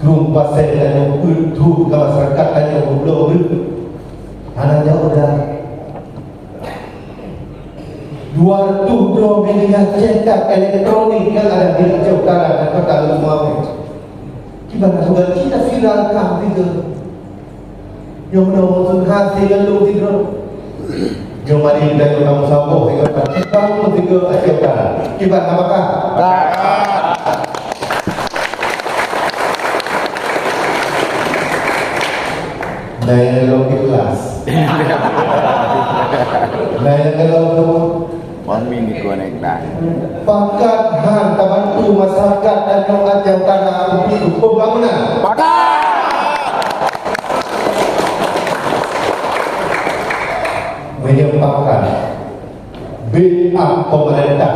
Rum pasal dan itu ke masyarakat hanya belum anak jauh dah 200 media cetak elektronik yang ada di Aceh Utara dan kota Lumau. Gimana sudah kita viralkan gitu? Yang menurut hasil yang lu tidur. Yang mari kita kamu sambung dengan kamu tiga Aceh Utara. Gimana apakah? Naya kalau ikhlas. Naya kalau Pangmin di konektan. pakat han bantu masyarakat dan Aceh Utara untuk pembangunan. Menyempatkan backup pemerintah.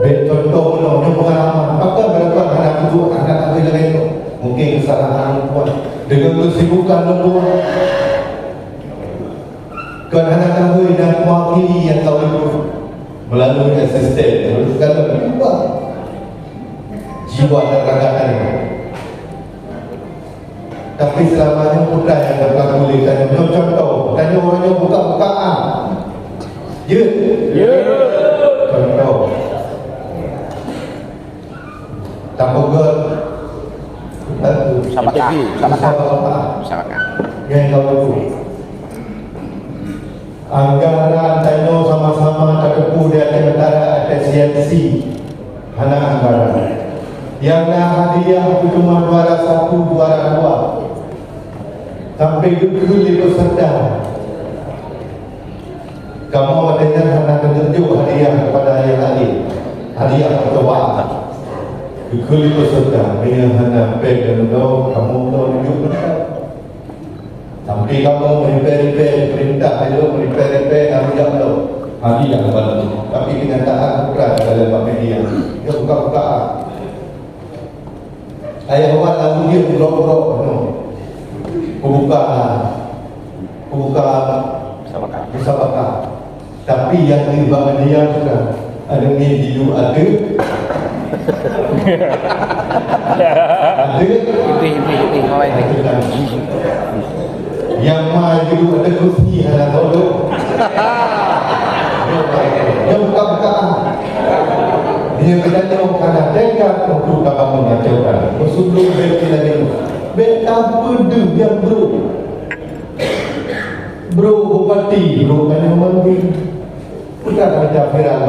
Contoh menurut pengalaman, apakah berapa anak ibu anak lain mungkin kesalahan perempuan dengan kesibukan lembur kerana kami dan mewakili yang tahu itu melalui asisten terus kalau berubah jiwa dan raga ini. Tapi selamanya putra yang dapat bolehkan contoh tanya orangnya buka-bukaan contoh tak bogar Sama yang kau tahu anggaran tanya sama-sama terdepu di Aceh Utara ada CNC anak anggaran yang hadiah cuma 201, 202 sampai dulu itu sedang kamu adanya anak tunjuk hadiah kepada ayah tadi hadiah pertobatan Ikut itu sedang dia hendak pegang kau, kamu tahu tunjuk sampai kamu repair perintah itu repair hadiah kau hadiah kepada tu. Tapi kenyataan bukan dalam media dia buka-buka ayah awak lalu dia buruk-buruk buka musabakah tapi yang di media sudah ada video ada yang maju ada kursi ada tolong yang buka-bukaan dia bertanya kerana dekat untuk bangun Aceh Utara sebelum beki lagi bek apa yang bro bupati bro kan yang mandi bukan kerja viral